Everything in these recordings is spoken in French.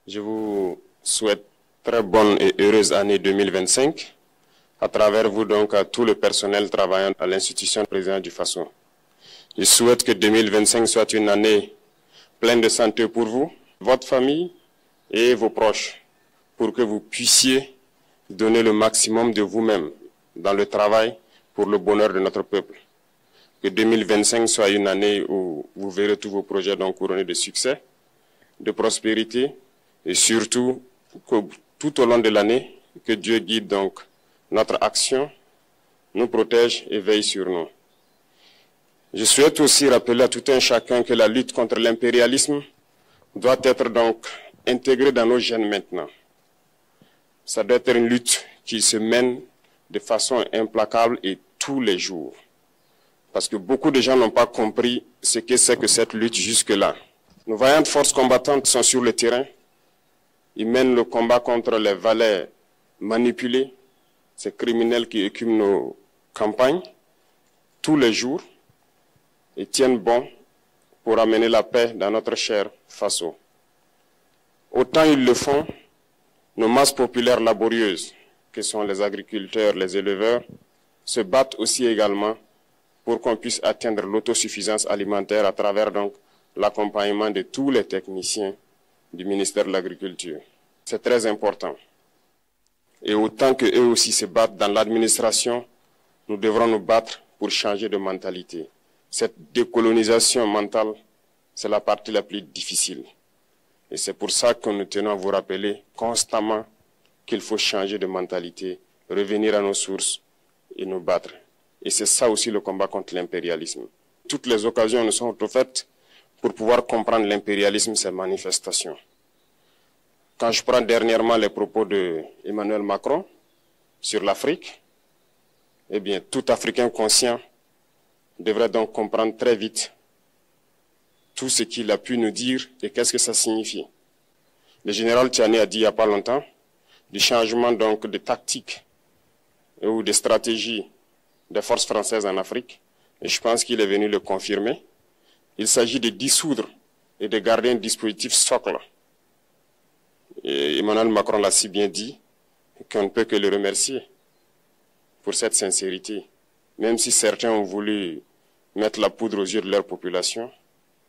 Je vous souhaite très bonne et heureuse année 2025, à travers vous donc à tout le personnel travaillant à l'institution présidente du Faso. Je souhaite que 2025 soit une année pleine de santé pour vous, votre famille et vos proches, pour que vous puissiez donner le maximum de vous-même dans le travail pour le bonheur de notre peuple. Que 2025 soit une année où vous verrez tous vos projets donc couronnés de succès, de prospérité et surtout que tout au long de l'année, que Dieu guide donc notre action, nous protège et veille sur nous. Je souhaite aussi rappeler à tout un chacun que la lutte contre l'impérialisme doit être donc intégrée dans nos gènes maintenant. Ça doit être une lutte qui se mène de façon implacable et tous les jours. Parce que beaucoup de gens n'ont pas compris ce que c'est que cette lutte jusque-là. Nos vaillantes forces combattantes sont sur le terrain. Ils mènent le combat contre les valets manipulés, ces criminels qui écument nos campagnes tous les jours et tiennent bon pour amener la paix dans notre cher Faso. Autant ils le font, nos masses populaires laborieuses, que sont les agriculteurs, les éleveurs, se battent aussi également pour qu'on puisse atteindre l'autosuffisance alimentaire à travers donc l'accompagnement de tous les techniciens du ministère de l'Agriculture. C'est très important. Et autant qu'eux aussi se battent dans l'administration, nous devrons nous battre pour changer de mentalité. Cette décolonisation mentale, c'est la partie la plus difficile. Et c'est pour ça que nous tenons à vous rappeler constamment qu'il faut changer de mentalité, revenir à nos sources et nous battre. Et c'est ça aussi le combat contre l'impérialisme. Toutes les occasions nous sont offertes pour pouvoir comprendre l'impérialisme, ses manifestations. Quand je prends dernièrement les propos d'Emmanuel Macron sur l'Afrique, eh bien, tout Africain conscient devrait donc comprendre très vite tout ce qu'il a pu nous dire et qu'est-ce que ça signifie. Le général Tiani a dit il n'y a pas longtemps du changement donc de tactique ou de stratégie des forces françaises en Afrique, et je pense qu'il est venu le confirmer. Il s'agit de dissoudre et de garder un dispositif socle. Et Emmanuel Macron l'a si bien dit qu'on ne peut que le remercier pour cette sincérité, même si certains ont voulu mettre la poudre aux yeux de leur population,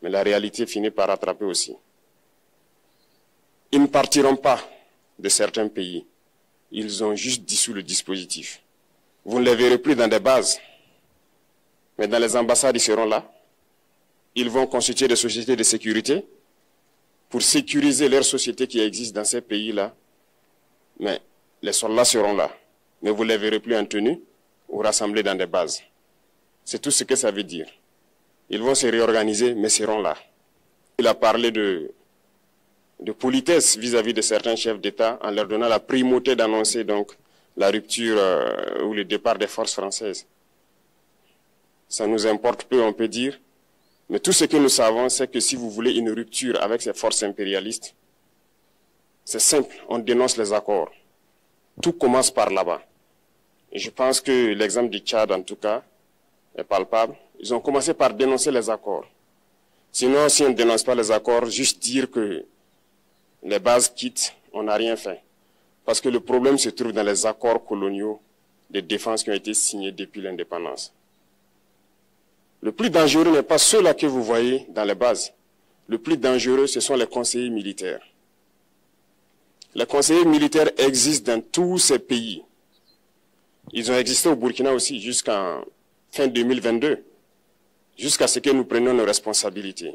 mais la réalité finit par rattraper aussi. Ils ne partiront pas de certains pays, ils ont juste dissous le dispositif. Vous ne les verrez plus dans des bases, mais dans les ambassades, ils seront là. Ils vont constituer des sociétés de sécurité pour sécuriser leurs sociétés qui existent dans ces pays-là. Mais les soldats seront là, mais vous ne les verrez plus en tenue ou rassemblés dans des bases. C'est tout ce que ça veut dire. Ils vont se réorganiser, mais seront là. Il a parlé de politesse vis-à-vis de certains chefs d'État en leur donnant la primauté d'annoncer donc la rupture ou le départ des forces françaises. Ça nous importe peu, on peut dire. Mais tout ce que nous savons, c'est que si vous voulez une rupture avec ces forces impérialistes, c'est simple, on dénonce les accords. Tout commence par là-bas. Et je pense que l'exemple du Tchad, en tout cas, est palpable. Ils ont commencé par dénoncer les accords. Sinon, si on ne dénonce pas les accords, juste dire que les bases quittent, on n'a rien fait. Parce que le problème se trouve dans les accords coloniaux de défense qui ont été signés depuis l'indépendance. Le plus dangereux n'est pas ceux-là que vous voyez dans les bases. Le plus dangereux, ce sont les conseillers militaires. Les conseillers militaires existent dans tous ces pays. Ils ont existé au Burkina aussi jusqu'en fin 2022, jusqu'à ce que nous prenions nos responsabilités.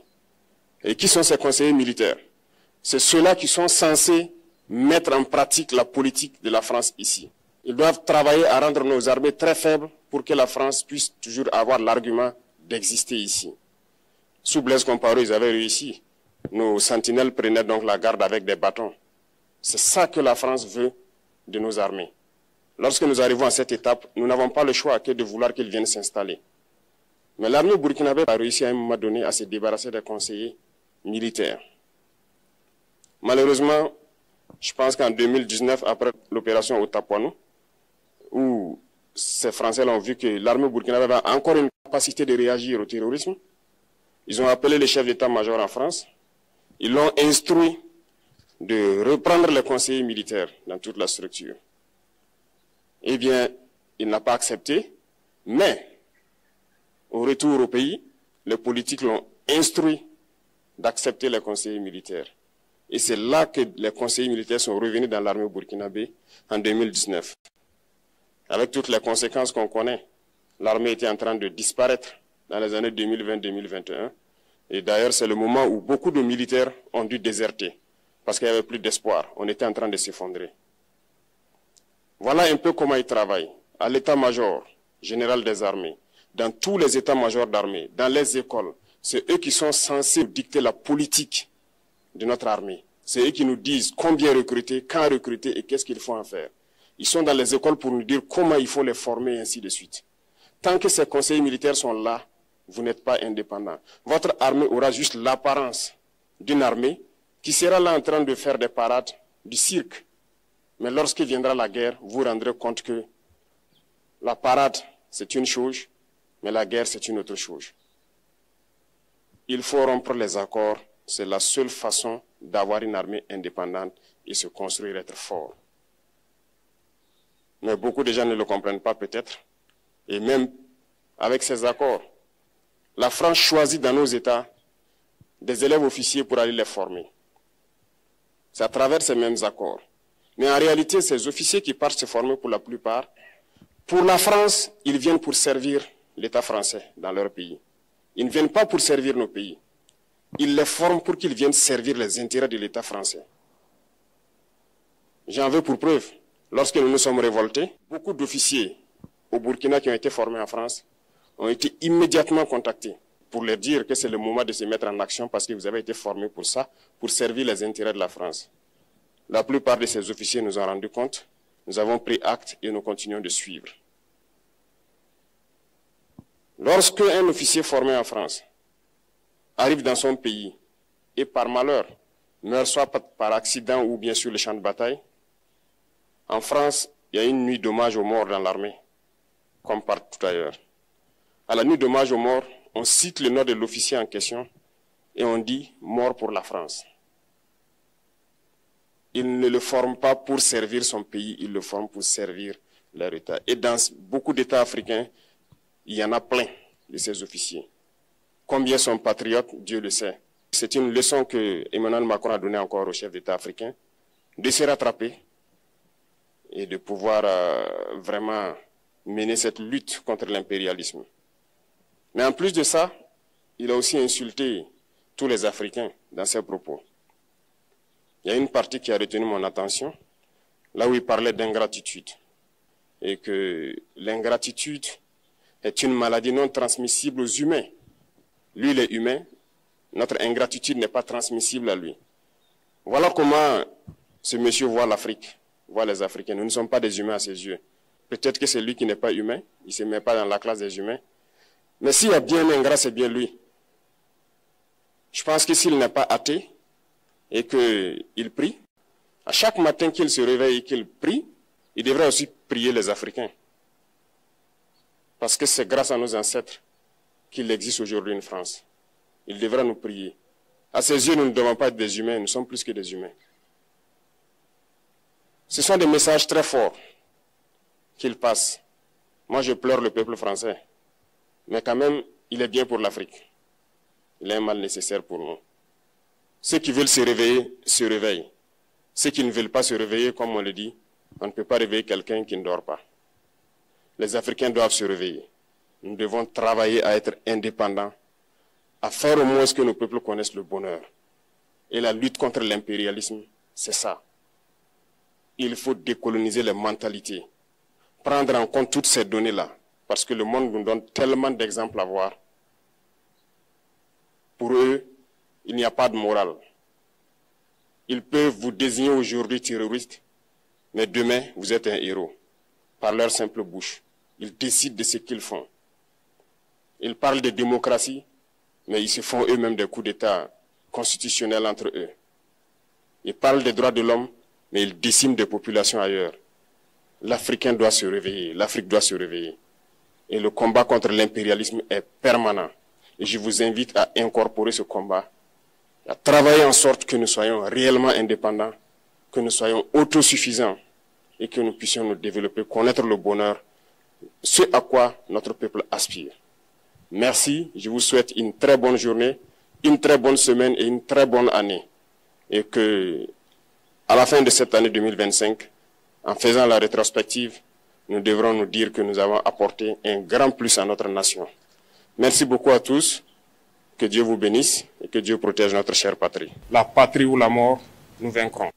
Et qui sont ces conseillers militaires? C'est ceux-là qui sont censés mettre en pratique la politique de la France ici. Ils doivent travailler à rendre nos armées très faibles pour que la France puisse toujours avoir l'argument d'exister ici. Sous Blaise Compaoré, ils avaient réussi. Nos sentinelles prenaient donc la garde avec des bâtons. C'est ça que la France veut de nos armées. Lorsque nous arrivons à cette étape, nous n'avons pas le choix que de vouloir qu'ils viennent s'installer. Mais l'armée burkinabé a réussi à un moment donné à se débarrasser des conseillers militaires. Malheureusement, je pense qu'en 2019, après l'opération Otapuano, où ces Français ont vu que l'armée burkinabé avait encore une capacité de réagir au terrorisme, ils ont appelé le chef d'état-major en France, ils l'ont instruit de reprendre les conseillers militaires dans toute la structure. Eh bien, il n'a pas accepté, mais au retour au pays, les politiques l'ont instruit d'accepter les conseillers militaires. Et c'est là que les conseillers militaires sont revenus dans l'armée burkinabé en 2019. Avec toutes les conséquences qu'on connaît, l'armée était en train de disparaître dans les années 2020-2021. Et d'ailleurs, c'est le moment où beaucoup de militaires ont dû déserter parce qu'il n'y avait plus d'espoir. On était en train de s'effondrer. Voilà un peu comment ils travaillent. À l'état-major général des armées, dans tous les états-majors d'armée, dans les écoles, c'est eux qui sont censés dicter la politique de notre armée. C'est eux qui nous disent combien recruter, quand recruter et qu'est-ce qu'il faut en faire. Ils sont dans les écoles pour nous dire comment il faut les former et ainsi de suite. Tant que ces conseillers militaires sont là, vous n'êtes pas indépendant. Votre armée aura juste l'apparence d'une armée qui sera là en train de faire des parades, du cirque. Mais lorsque viendra la guerre, vous vous rendrez compte que la parade, c'est une chose, mais la guerre, c'est une autre chose. Il faut rompre les accords. C'est la seule façon d'avoir une armée indépendante et se construire, être fort. Mais beaucoup de gens ne le comprennent pas peut-être. Et même avec ces accords, la France choisit dans nos États des élèves officiers pour aller les former. C'est à travers ces mêmes accords. Mais en réalité, ces officiers qui partent se former pour la plupart, pour la France, ils viennent pour servir l'État français dans leur pays. Ils ne viennent pas pour servir nos pays. Ils les forment pour qu'ils viennent servir les intérêts de l'État français. J'en veux pour preuve. Lorsque nous nous sommes révoltés, beaucoup d'officiers au Burkina qui ont été formés en France ont été immédiatement contactés pour leur dire que c'est le moment de se mettre en action parce que vous avez été formés pour ça, pour servir les intérêts de la France. La plupart de ces officiers nous ont rendu compte, nous avons pris acte et nous continuons de suivre. Lorsque un officier formé en France arrive dans son pays et par malheur meurt soit par accident ou bien sur le champ de bataille, en France, il y a une nuit d'hommage aux morts dans l'armée, comme partout ailleurs. À la nuit d'hommage aux morts, on cite le nom de l'officier en question et on dit « mort pour la France ». Il ne le forme pas pour servir son pays, il le forme pour servir leur État. Et dans beaucoup d'États africains, il y en a plein de ces officiers. Combien sont patriotes, Dieu le sait. C'est une leçon que Emmanuel Macron a donnée encore aux chefs d'État africains, de se rattraper et de pouvoir vraiment mener cette lutte contre l'impérialisme. Mais en plus de ça, il a aussi insulté tous les Africains dans ses propos. Il y a une partie qui a retenu mon attention, là où il parlait d'ingratitude. Et que l'ingratitude est une maladie non transmissible aux humains. Lui, il est humain, notre ingratitude n'est pas transmissible à lui. Voilà comment ce monsieur voit l'Afrique, voit les Africains. Nous ne sommes pas des humains à ses yeux. Peut-être que c'est lui qui n'est pas humain, il ne se met pas dans la classe des humains. Mais s'il y a bien un ingrat, c'est bien lui. Je pense que s'il n'est pas athée et qu'il prie, à chaque matin qu'il se réveille et qu'il prie, il devrait aussi prier les Africains. Parce que c'est grâce à nos ancêtres qu'il existe aujourd'hui une France. Il devrait nous prier. À ses yeux, nous ne devons pas être des humains, nous sommes plus que des humains. Ce sont des messages très forts qu'il passe. Moi, je pleure le peuple français. Mais quand même, il est bien pour l'Afrique. Il est un mal nécessaire pour nous. Ceux qui veulent se réveiller, se réveillent. Ceux qui ne veulent pas se réveiller, comme on le dit, on ne peut pas réveiller quelqu'un qui ne dort pas. Les Africains doivent se réveiller. Nous devons travailler à être indépendants, à faire au moins ce que nos peuples connaissent le bonheur. Et la lutte contre l'impérialisme, c'est ça. Il faut décoloniser les mentalités, prendre en compte toutes ces données-là, parce que le monde nous donne tellement d'exemples à voir. Pour eux, il n'y a pas de morale. Ils peuvent vous désigner aujourd'hui terroriste, mais demain, vous êtes un héros, par leur simple bouche. Ils décident de ce qu'ils font. Ils parlent de démocratie, mais ils se font eux-mêmes des coups d'État constitutionnels entre eux. Ils parlent des droits de l'homme, mais ils déciment des populations ailleurs. L'Africain doit se réveiller, l'Afrique doit se réveiller. Et le combat contre l'impérialisme est permanent. Et je vous invite à incorporer ce combat à travailler en sorte que nous soyons réellement indépendants, que nous soyons autosuffisants et que nous puissions nous développer, connaître le bonheur, ce à quoi notre peuple aspire. Merci, je vous souhaite une très bonne journée, une très bonne semaine et une très bonne année. Et que, à la fin de cette année 2025, en faisant la rétrospective, nous devrons nous dire que nous avons apporté un grand plus à notre nation. Merci beaucoup à tous, que Dieu vous bénisse et que Dieu protège notre chère patrie. La patrie ou la mort, nous vaincrons.